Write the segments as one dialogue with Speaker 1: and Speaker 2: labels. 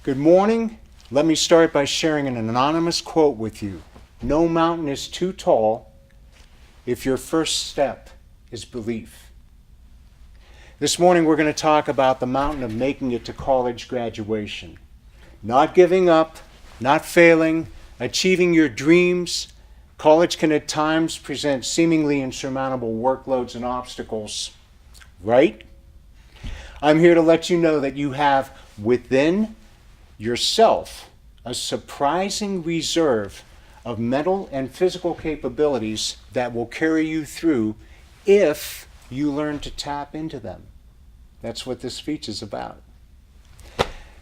Speaker 1: Good morning. Let me start by sharing an anonymous quote with you. No mountain is too tall if your first step is belief. This morning we're going to talk about the mountain of making it to college graduation. Not giving up, not failing, achieving your dreams. College can at times present seemingly insurmountable workloads and obstacles, right? I'm here to let you know that you have within yourself a surprising reserve of mental and physical capabilities that will carry you through if you learn to tap into them. That's what this speech is about.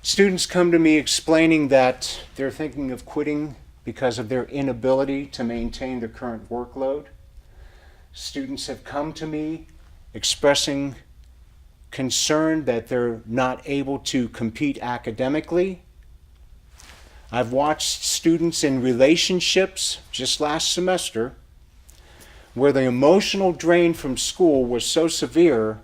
Speaker 1: Students come to me explaining that they're thinking of quitting because of their inability to maintain their current workload. Students have come to me expressing concern that they're not able to compete academically. I've watched students in relationships just last semester where the emotional drain from school was so severe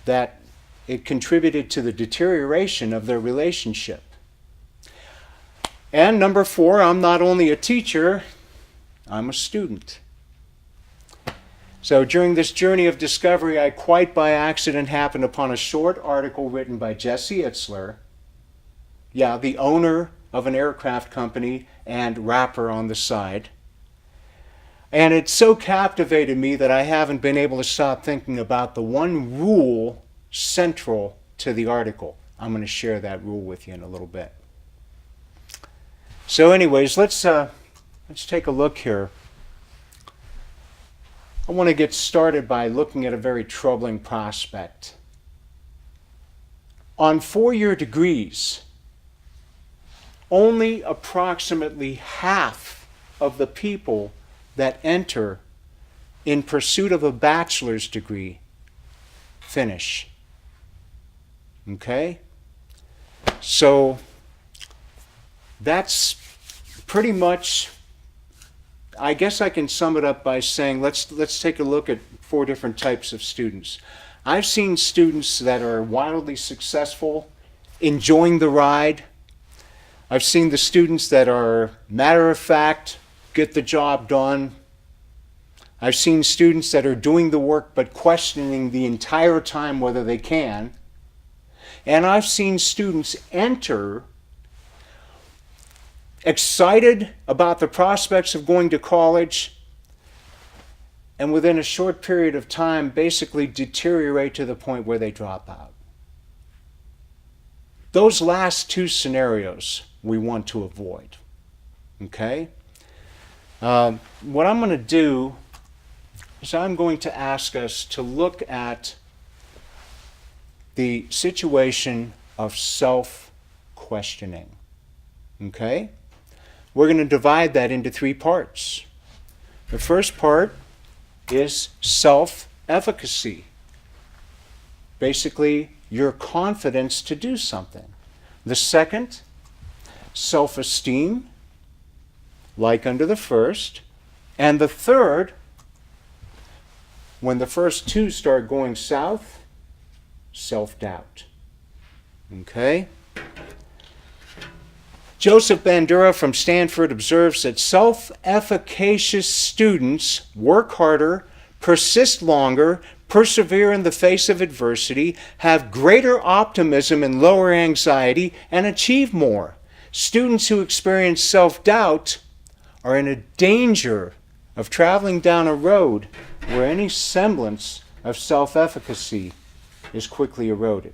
Speaker 1: that it contributed to the deterioration of their relationship. And number 4, I'm not only a teacher, I'm a student. So during this journey of discovery, I quite by accident happened upon a short article written by Jesse Itzler, the owner of an aircraft company and rapper on the side. And it so captivated me that I haven't been able to stop thinking about the one rule central to the article. I'm going to share that rule with you in a little bit. So anyways, let's take a look here. I want to get started by looking at a very troubling prospect. On 4-year degrees, only approximately half of the people that enter in pursuit of a bachelor's degree finish. Okay? So that's pretty much, I guess I can sum it up by saying let's take a look at 4 different types of students. I've seen students that are wildly successful, enjoying the ride. I've seen the students that are matter of fact, get the job done. I've seen students that are doing the work but questioning the entire time whether they can. And I've seen students enter excited about the prospects of going to college and within a short period of time basically deteriorate to the point where they drop out. Those last 2 scenarios we want to avoid. Okay? What I'm going to do is I'm going to ask us to look at the situation of self-questioning. Okay? We're going to divide that into 3 parts. The first part is self-efficacy. Basically, your confidence to do something. The second, self-esteem, like under the first. And the third, when the first 2 start going south, self-doubt. Okay? Joseph Bandura from Stanford observes that self-efficacious students work harder, persist longer, persevere in the face of adversity, have greater optimism and lower anxiety, and achieve more. Students who experience self-doubt are in a danger of traveling down a road where any semblance of self-efficacy is quickly eroded.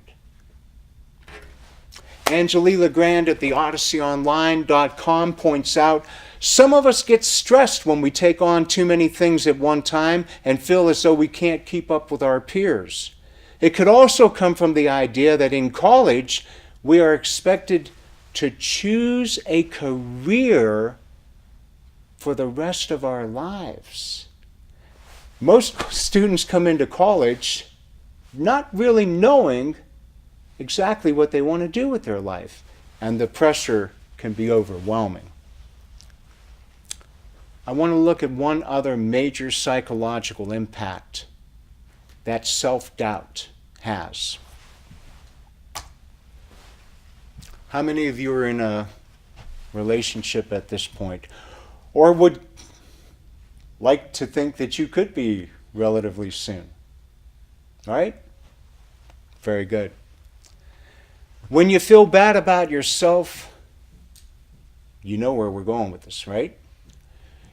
Speaker 1: Angeli Legrand at theodysseyonline.com points out, some of us get stressed when we take on too many things at one time and feel as though we can't keep up with our peers. It could also come from the idea that in college we are expected to choose a career for the rest of our lives. Most students come into college not really knowing exactly what they want to do with their life, and the pressure can be overwhelming. I want to look at one other major psychological impact that self-doubt has. How many of you are in a relationship at this point? Or would like to think that you could be relatively soon? Right? Very good. When you feel bad about yourself, you know where we're going with this, right?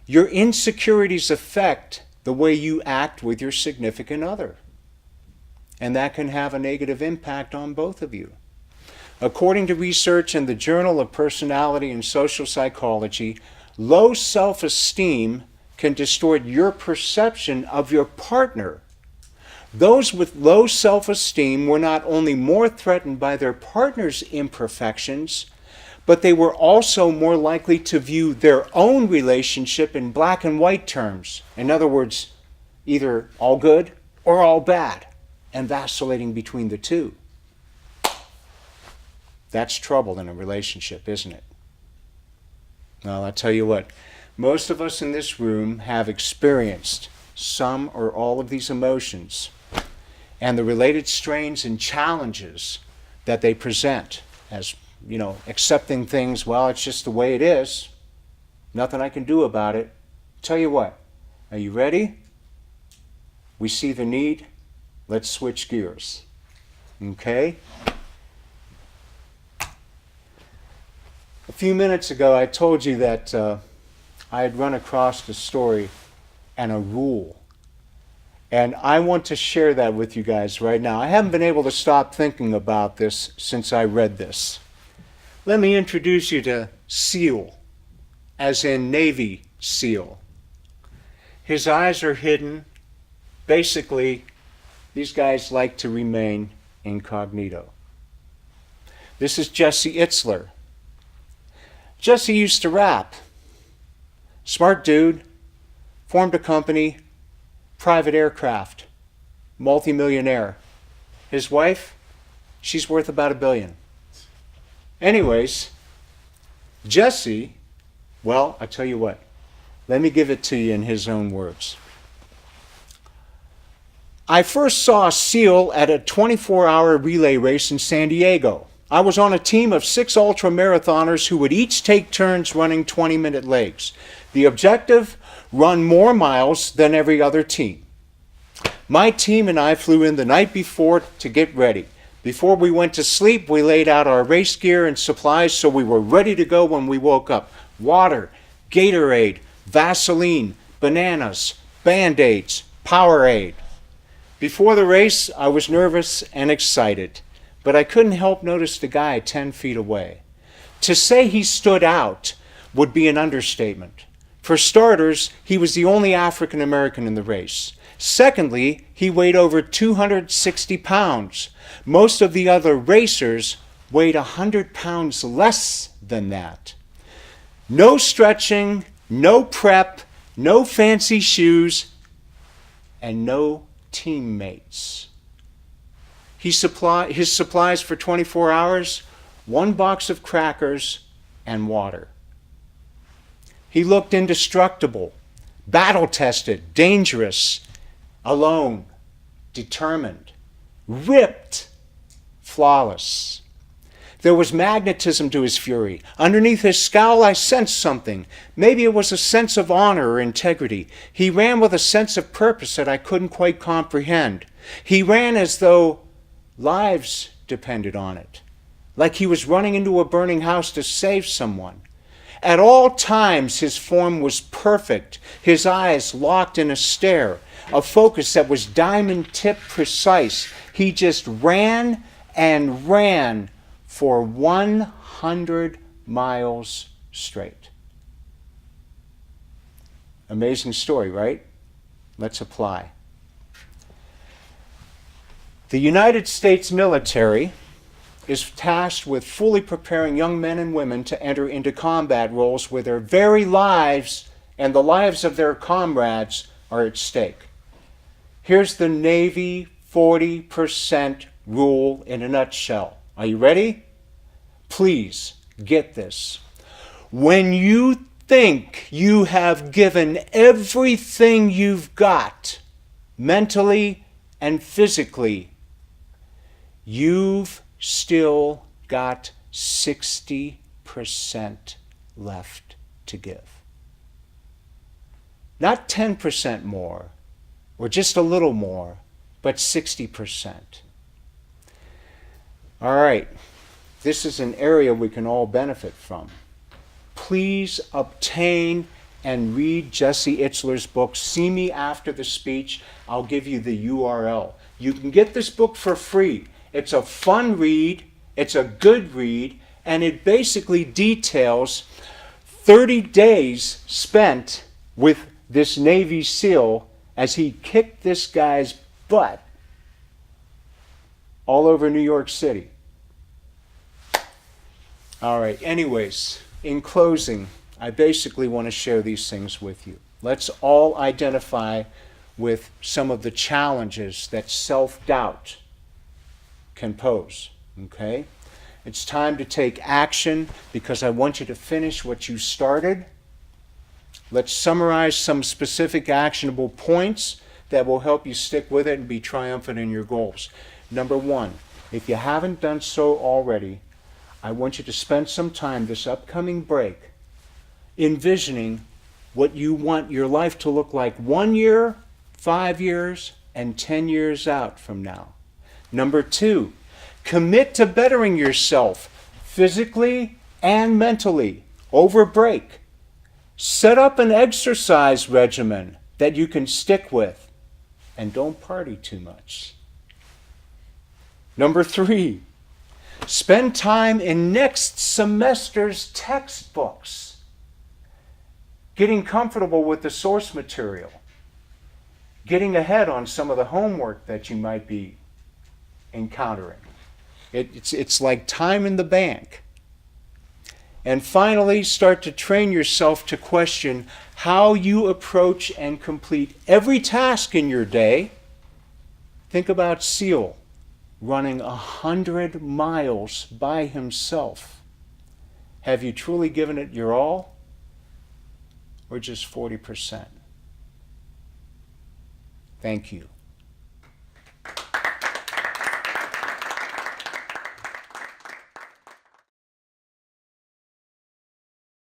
Speaker 1: Your insecurities affect the way you act with your significant other. And that can have a negative impact on both of you. According to research in the Journal of Personality and Social Psychology, low self-esteem can distort your perception of your partner. Those with low self-esteem were not only more threatened by their partner's imperfections, but they were also more likely to view their own relationship in black and white terms. In other words, either all good or all bad, and vacillating between the two. That's trouble in a relationship, isn't it? Well, I'll tell you what, most of us in this room have experienced some or all of these emotions and the related strains and challenges that they present as, accepting things, well, it's just the way it is. Nothing I can do about it. Tell you what, are you ready? We see the need. Let's switch gears. Okay? A few minutes ago, I told you that I had run across a story and a rule. And I want to share that with you guys right now. I haven't been able to stop thinking about this since I read this. Let me introduce you to SEAL, as in Navy SEAL. His eyes are hidden. Basically, these guys like to remain incognito. This is Jesse Itzler. Jesse used to rap. Smart dude, formed a company, private aircraft, multimillionaire. His wife, she's worth about $1 billion. Anyways, Jesse, well, I tell you what, let me give it to you in his own words. I first saw SEAL at a 24-hour relay race in San Diego. I was on a team of 6 ultra-marathoners who would each take turns running 20-minute legs. The objective, run more miles than every other team. My team and I flew in the night before to get ready. Before we went to sleep, we laid out our race gear and supplies so we were ready to go when we woke up. Water, Gatorade, Vaseline, bananas, Band-Aids, Powerade. Before the race, I was nervous and excited, but I couldn't help notice the guy 10 feet away. To say he stood out would be an understatement. For starters, he was the only African American in the race. Secondly, he weighed over 260 pounds. Most of the other racers weighed 100 pounds less than that. No stretching, no prep, no fancy shoes, and no teammates. His supplies for 24 hours, 1 box of crackers and water. He looked indestructible, battle-tested, dangerous, alone, determined, ripped, flawless. There was magnetism to his fury. Underneath his scowl, I sensed something. Maybe it was a sense of honor or integrity. He ran with a sense of purpose that I couldn't quite comprehend. He ran as though lives depended on it, like he was running into a burning house to save someone. At all times, his form was perfect, his eyes locked in a stare, a focus that was diamond-tip precise. He just ran and ran for 100 miles straight. Amazing story, right? Let's apply. The United States military is tasked with fully preparing young men and women to enter into combat roles where their very lives and the lives of their comrades are at stake. Here's the Navy 40% rule in a nutshell. Are you ready? Please get this. When you think you have given everything you've got, mentally and physically, you've still got 60% left to give. Not 10% more, or just a little more, but 60%. All right, this is an area we can all benefit from. Please obtain and read Jesse Itzler's book, See Me After the Speech. I'll give you the URL. You can get this book for free. It's a fun read, it's a good read, and it basically details 30 days spent with this Navy SEAL as he kicked this guy's butt all over New York City. All right, anyways, in closing, I basically want to share these things with you. Let's all identify with some of the challenges that self-doubt can pose, okay? It's time to take action because I want you to finish what you started. Let's summarize some specific actionable points that will help you stick with it and be triumphant in your goals. Number one, if you haven't done so already, I want you to spend some time this upcoming break envisioning what you want your life to look like 1 year, 5 years, and 10 years out from now. Number two, commit to bettering yourself physically and mentally over break. Set up an exercise regimen that you can stick with, and don't party too much. Number three, spend time in next semester's textbooks, getting comfortable with the source material, getting ahead on some of the homework that you might be encountering. It's like time in the bank. And finally, start to train yourself to question how you approach and complete every task in your day. Think about SEAL running 100 miles by himself. Have you truly given it your all, or just 40%? Thank you.